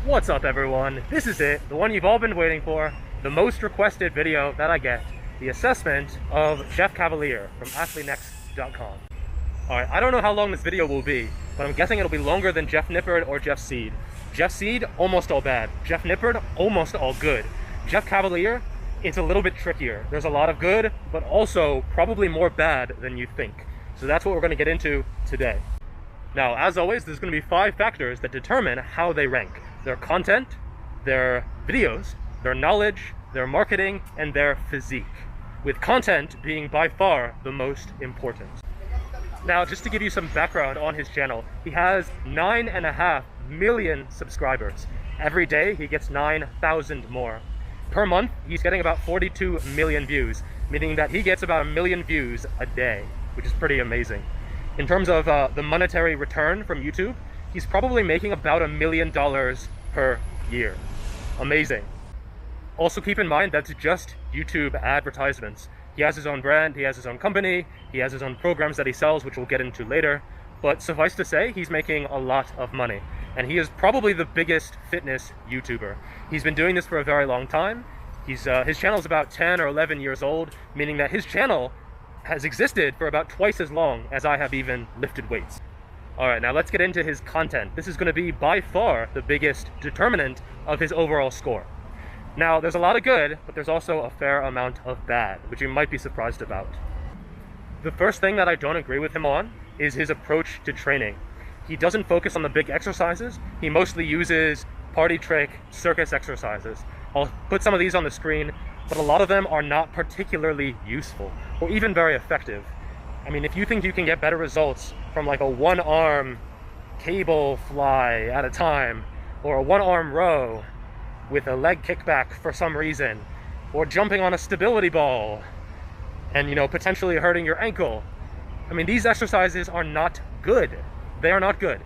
What's up everyone? This is it, the one you've all been waiting for, the most requested video that I get, the assessment of Jeff Cavaliere from Athlean-X.com. Alright, I don't know how long this video will be, but I'm guessing it'll be longer than Jeff Nippard or Jeff Seed. Jeff Seed, almost all bad. Jeff Nippard, almost all good. Jeff Cavaliere, it's a little bit trickier. There's a lot of good, but also probably more bad than you think. So that's what we're going to get into today. Now, as always, there's going to be 5 factors that determine how they rank. Their content, their videos, their knowledge, their marketing, and their physique. With content being by far the most important. Now, just to give you some background on his channel, he has 9.5 million subscribers. Every day, he gets 9,000 more. Per month, he's getting about 42 million views, meaning that he gets about 1 million views a day, which is pretty amazing. In terms of the monetary return from YouTube, he's probably making about $1 million per year. Amazing. Also keep in mind that's just YouTube advertisements. He has his own brand, he has his own company, he has his own programs that he sells, which we'll get into later. But suffice to say, he's making a lot of money. And he is probably the biggest fitness YouTuber. He's been doing this for a very long time. His channel is about 10 or 11 years old, meaning that his channel has existed for about twice as long as I have even lifted weights. Alright, now let's get into his content. This is going to be by far the biggest determinant of his overall score. Now, there's a lot of good, but there's also a fair amount of bad, which you might be surprised about. The first thing that I don't agree with him on is his approach to training. He doesn't focus on the big exercises. He mostly uses party trick circus exercises. I'll put some of these on the screen, but a lot of them are not particularly useful or even very effective. I mean, if you think you can get better results from like a one-arm cable fly at a time, or a one-arm row with a leg kickback for some reason, or jumping on a stability ball and, you know, potentially hurting your ankle. I mean, these exercises are not good. They are not good.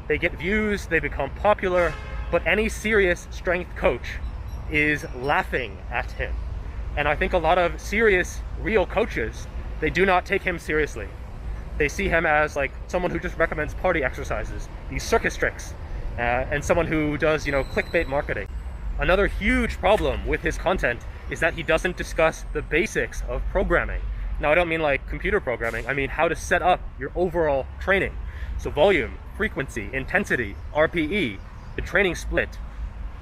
They get views, they become popular, but any serious strength coach is laughing at him. And I think a lot of serious, real coaches, they do not take him seriously. They see him as like someone who just recommends party exercises, these circus tricks, and someone who does, you know, clickbait marketing. Another huge problem with his content is that he doesn't discuss the basics of programming. Now, I don't mean like computer programming, I mean how to set up your overall training. So volume, frequency, intensity, RPE, the training split.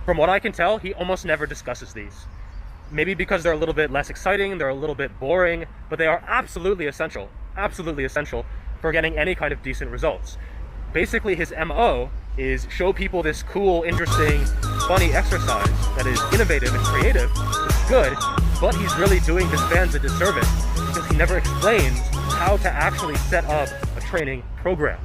From what I can tell, he almost never discusses these. Maybe because they're a little bit less exciting, they're a little bit boring, but they are absolutely essential for getting any kind of decent results. Basically, his MO is show people this cool, interesting, funny exercise that is innovative and creative, which is good, but he's really doing his fans a disservice because he never explains how to actually set up a training program.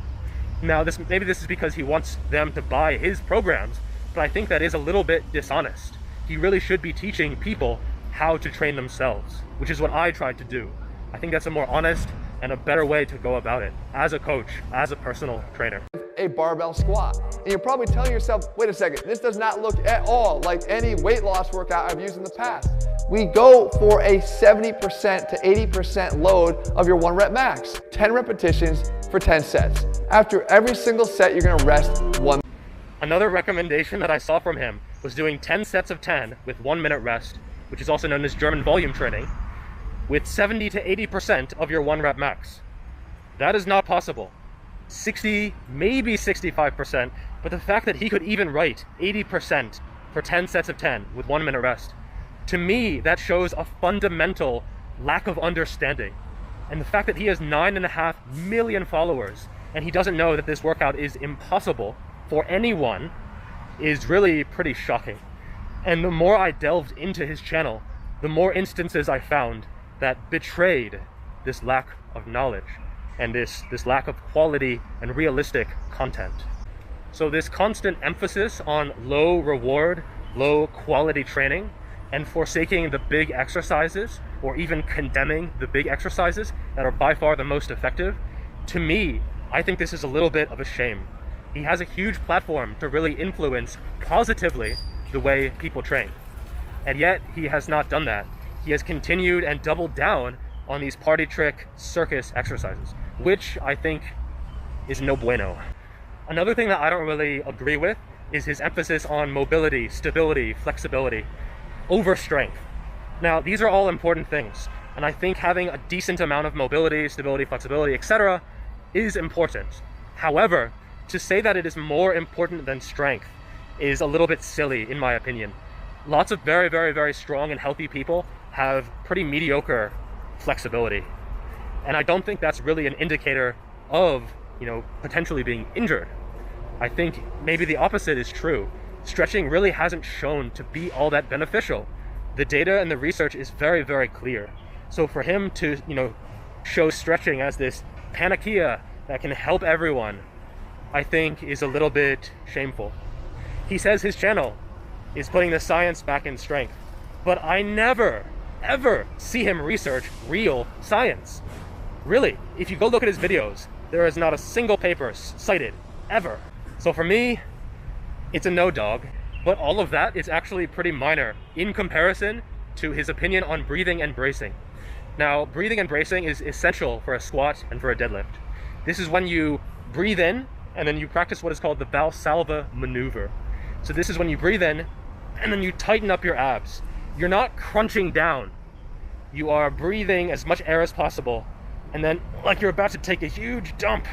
Now, maybe this is because he wants them to buy his programs, but I think that is a little bit dishonest. He really should be teaching people how to train themselves, which is what I tried to do. I think that's a more honest and a better way to go about it as a coach, as a personal trainer. A barbell squat. And you're probably telling yourself, wait a second, this does not look at all like any weight loss workout I've used in the past. We go for a 70% to 80% load of your 1 rep max. 10 repetitions for 10 sets. After every single set, you're gonna rest 1. Another recommendation that I saw from him was doing 10 sets of 10 with 1 minute rest, which is also known as German volume training, with 70 to 80% of your 1 rep max. That is not possible. 60, maybe 65%, but the fact that he could even write 80% for 10 sets of 10 with 1 minute rest, to me, that shows a fundamental lack of understanding. And the fact that he has 9.5 million followers and he doesn't know that this workout is impossible for anyone is really pretty shocking. And the more I delved into his channel, the more instances I found that betrayed this lack of knowledge and this lack of quality and realistic content. So this constant emphasis on low reward, low quality training, and forsaking the big exercises, or even condemning the big exercises that are by far the most effective, to me, I think this is a little bit of a shame. He has a huge platform to really influence positively the way people train. And yet, he has not done that. He has continued and doubled down on these party trick circus exercises, which I think is no bueno. Another thing that I don't really agree with is his emphasis on mobility, stability, flexibility, over strength. Now, these are all important things, and I think having a decent amount of mobility, stability, flexibility, etc. is important. However, to say that it is more important than strength is a little bit silly, in my opinion. Lots of very, very, very strong and healthy people have pretty mediocre flexibility. And I don't think that's really an indicator of, potentially being injured. I think maybe the opposite is true. Stretching really hasn't shown to be all that beneficial. The data and the research is very, very clear. So for him to, show stretching as this panacea that can help everyone, I think is a little bit shameful. He says his channel is putting the science back in strength, but I never, ever see him research real science. Really, if you go look at his videos, there is not a single paper cited, ever. So for me, it's a no dog, but all of that is actually pretty minor in comparison to his opinion on breathing and bracing. Now, breathing and bracing is essential for a squat and for a deadlift. This is when you breathe in and then you practice what is called the Valsalva maneuver. So this is when you breathe in and then you tighten up your abs. You're not crunching down. You are breathing as much air as possible, and then like you're about to take a huge dump,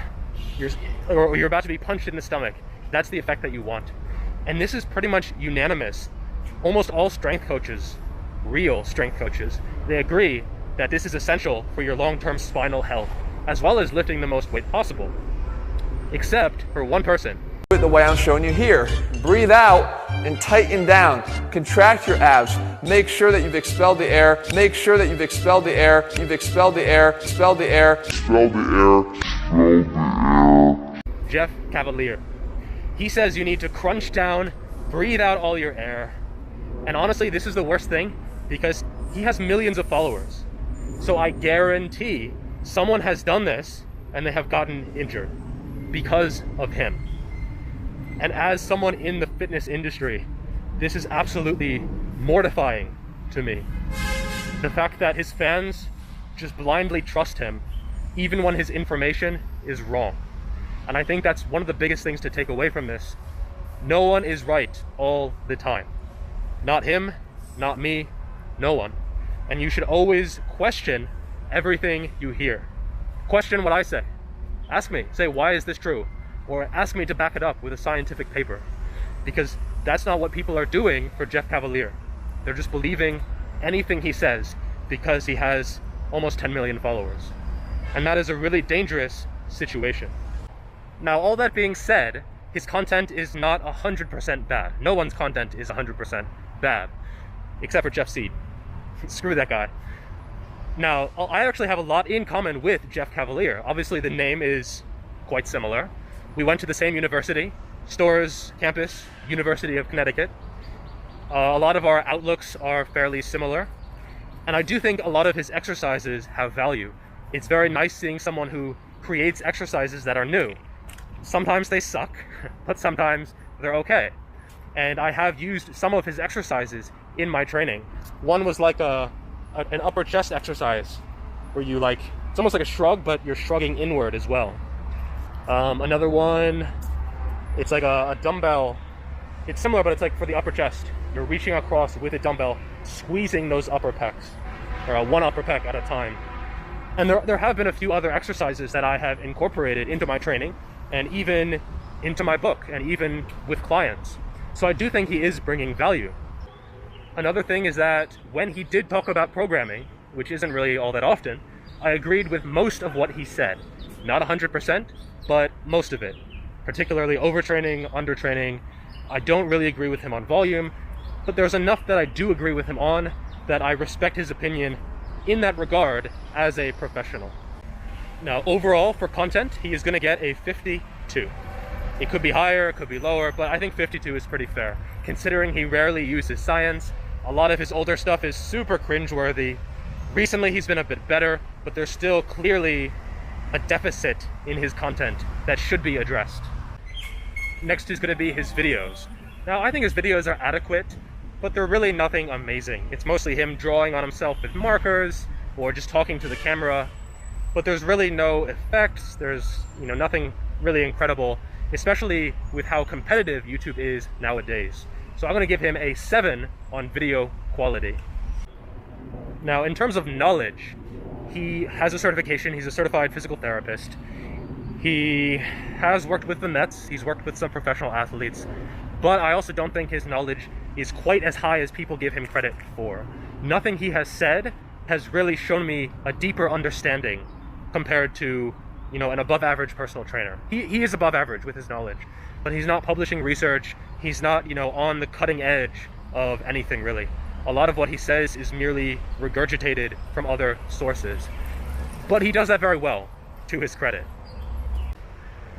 or you're about to be punched in the stomach. That's the effect that you want. And this is pretty much unanimous. Almost all strength coaches, real strength coaches, they agree that this is essential for your long-term spinal health, as well as lifting the most weight possible. Except for one person. Do it the way I'm showing you here. Breathe out and tighten down. Contract your abs. Make sure that you've expelled the air. Make sure that you've expelled the air. You've expelled the air. Expelled the air. Expelled the air. Expelled the air. Jeff Cavaliere. He says you need to crunch down, breathe out all your air. And honestly, this is the worst thing because he has millions of followers. So I guarantee someone has done this and they have gotten injured because of him. And as someone in the fitness industry, this is absolutely mortifying to me. The fact that his fans just blindly trust him, even when his information is wrong. And I think that's one of the biggest things to take away from this. No one is right all the time. Not him, not me, no one. And you should always question everything you hear. Question what I say. Ask me, say, why is this true? Or ask me to back it up with a scientific paper. Because that's not what people are doing for Jeff Cavaliere. They're just believing anything he says because he has almost 10 million followers. And that is a really dangerous situation. Now, all that being said, his content is not 100% bad. No one's content is 100% bad, except for Jeff Seed. Screw that guy. Now, I actually have a lot in common with Jeff Cavaliere. Obviously, the name is quite similar. We went to the same university, Storrs campus, University of Connecticut. A lot of our outlooks are fairly similar. And I do think a lot of his exercises have value. It's very nice seeing someone who creates exercises that are new. Sometimes they suck, but sometimes they're okay. And I have used some of his exercises in my training. One was like an upper chest exercise where you it's almost like a shrug, but you're shrugging inward as well. Another one, it's like a dumbbell. It's similar, but it's like for the upper chest. You're reaching across with a dumbbell, squeezing those upper pecs, or one upper pec at a time. And there have been a few other exercises that I have incorporated into my training, and even into my book, and even with clients. So I do think he is bringing value. Another thing is that when he did talk about programming, which isn't really all that often, I agreed with most of what he said. Not 100%, but most of it. Particularly overtraining, undertraining. I don't really agree with him on volume, but there's enough that I do agree with him on that I respect his opinion in that regard as a professional. Now, overall, for content, he is going to get a 52. It could be higher, it could be lower, but I think 52 is pretty fair. Considering he rarely uses science, a lot of his older stuff is super cringeworthy. Recently, he's been a bit better, but there's still clearly a deficit in his content that should be addressed. Next is going to be his videos. Now, I think his videos are adequate, but they're really nothing amazing. It's mostly him drawing on himself with markers, or just talking to the camera, but there's really no effects. There's, nothing really incredible. especially with how competitive YouTube is nowadays. So I'm going to give him a 7 on video quality. Now, in terms of knowledge, he has a certification. He's a certified physical therapist. He has worked with the Mets. He's worked with some professional athletes. But I also don't think his knowledge is quite as high as people give him credit for. Nothing he has said has really shown me a deeper understanding compared to, you know, an above average personal trainer. He is above average with his knowledge, but he's not publishing research. He's not, you know, on the cutting edge of anything really. A lot of what he says is merely regurgitated from other sources, but he does that very well, to his credit.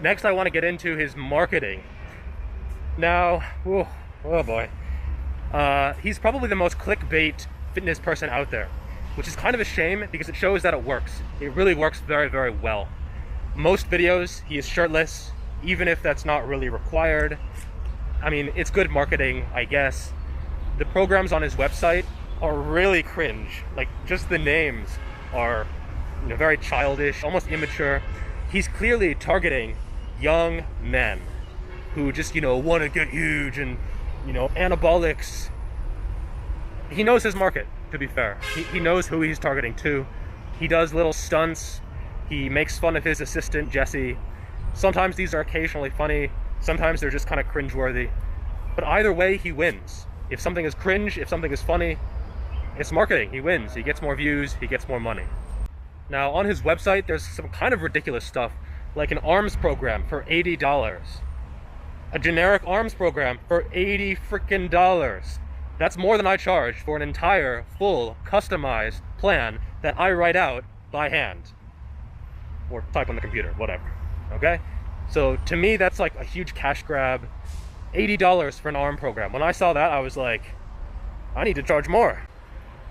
Next, I want to get into his marketing. Now, oh boy. He's probably the most clickbait fitness person out there, which is kind of a shame because it shows that it works. It really works very, very well. Most videos, he is shirtless, even if that's not really required. I mean, it's good marketing, I guess. The programs on his website are really cringe. Like, just the names are, you know, very childish, almost immature. He's clearly targeting young men who just, you know, want to get huge and, you know, anabolics. He knows his market, to be fair. He knows who he's targeting to. He does little stunts. He makes fun of his assistant, Jesse. Sometimes these are occasionally funny. Sometimes they're just kind of cringeworthy. But either way, he wins. If something is cringe, if something is funny, it's marketing. He wins. He gets more views. He gets more money. Now, on his website, there's some kind of ridiculous stuff, like an arms program for $80. A generic arms program for $80 freaking. That's more than I charge for an entire, full, customized plan that I write out by hand. Or type on the computer, whatever. Okay? So to me, that's like a huge cash grab. $80 for an arm program. When I saw that, I was like, I need to charge more.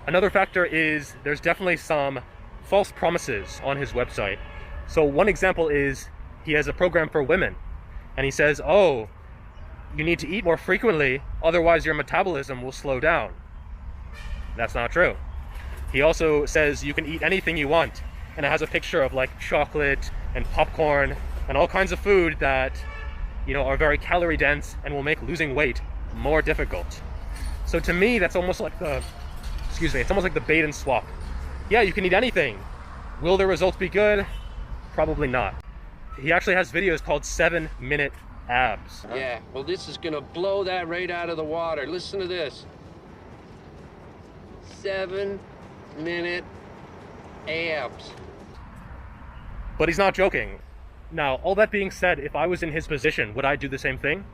Another factor is there's definitely some false promises on his website. So one example is he has a program for women, and he says, oh, you need to eat more frequently, otherwise your metabolism will slow down. That's not true. He also says you can eat anything you want, and it has a picture of like chocolate and popcorn and all kinds of food that, you know, are very calorie dense and will make losing weight more difficult. So to me, that's almost like the, it's almost like the bait and swap. Yeah, you can eat anything. Will the results be good? Probably not. He actually has videos called 7-minute abs. Yeah, well, this is gonna blow that right out of the water. Listen to this. 7-minute abs. But he's not joking. Now, all that being said, if I was in his position, would I do the same thing?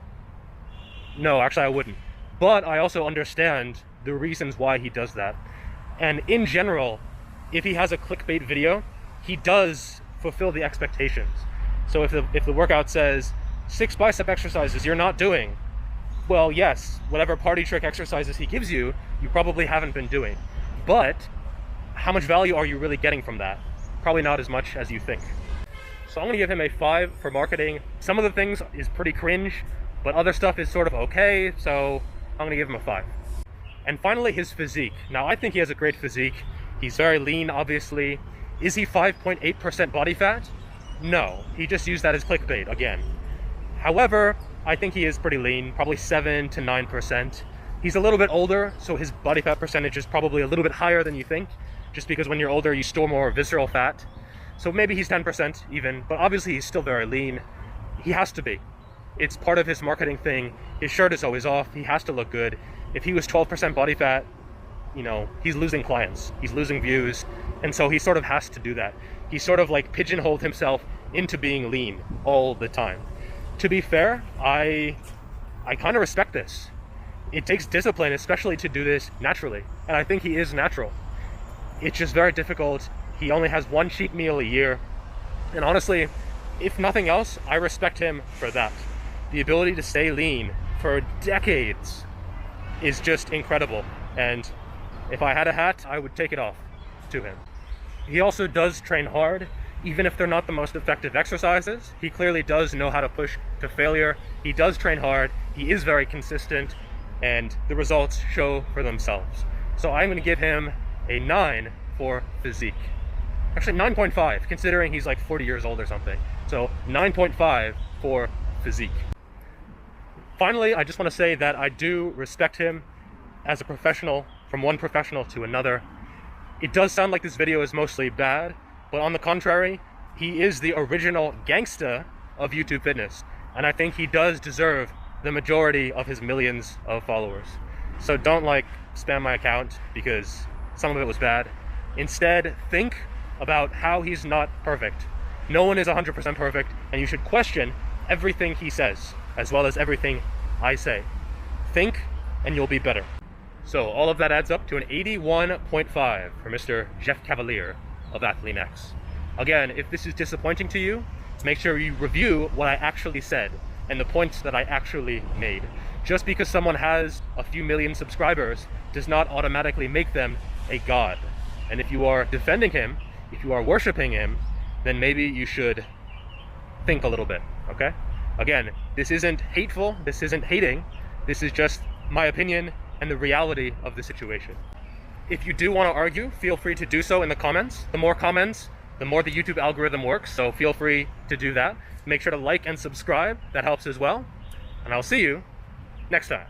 No, actually I wouldn't. But I also understand the reasons why he does that. And in general, if he has a clickbait video, he does fulfill the expectations. So if the workout says 6 bicep exercises you're not doing, well, yes, whatever party trick exercises he gives you, you probably haven't been doing. But how much value are you really getting from that? Probably not as much as you think. So I'm gonna give him a 5 for marketing. Some of the things is pretty cringe, but other stuff is sort of okay, so I'm gonna give him a 5. And finally, his physique. Now, I think he has a great physique. He's very lean, obviously. Is he 5.8% body fat? No, he just used that as clickbait again. However, I think he is pretty lean, probably 7 to 9%. He's a little bit older, so his body fat percentage is probably a little bit higher than you think, just because when you're older, you store more visceral fat. So maybe he's 10% even, but obviously he's still very lean. He has to be. It's part of his marketing thing. His shirt is always off. He has to look good. If he was 12% body fat, you know, he's losing clients. He's losing views. And so he sort of has to do that. He sort of like pigeonholed himself into being lean all the time. To be fair, I kind of respect this. It takes discipline, especially to do this naturally. And I think he is natural. It's just very difficult. He only has one cheat meal a year. And honestly, if nothing else, I respect him for that. The ability to stay lean for decades is just incredible. And if I had a hat, I would take it off to him. He also does train hard, even if they're not the most effective exercises. He clearly does know how to push to failure. He does train hard. He is very consistent, and the results show for themselves. So I'm going to give him a 9 for physique. Actually 9.5, considering he's like 40 years old or something. So 9.5 for Physique. Finally, I just want to say that I do respect him as a professional, from one professional to another. It does sound like this video is mostly bad, but on the contrary, he is the original gangsta of YouTube fitness, and I think he does deserve the majority of his millions of followers. So don't spam my account because some of it was bad. Instead, think about how he's not perfect. No one is 100% perfect, and you should question everything he says, as well as everything I say. Think, and you'll be better. So all of that adds up to an 81.5 for Mr. Jeff Cavaliere of Athlean-X. Again, if this is disappointing to you, make sure you review what I actually said and the points that I actually made. Just because someone has a few million subscribers does not automatically make them a god. And if you are defending him, if you are worshiping him, then maybe you should think a little bit, okay? Again, this isn't hateful, this isn't hating, this is just my opinion and the reality of the situation. If you do want to argue, feel free to do so in the comments. The more comments, the more the YouTube algorithm works, so feel free to do that. Make sure to like and subscribe, that helps as well. And I'll see you next time.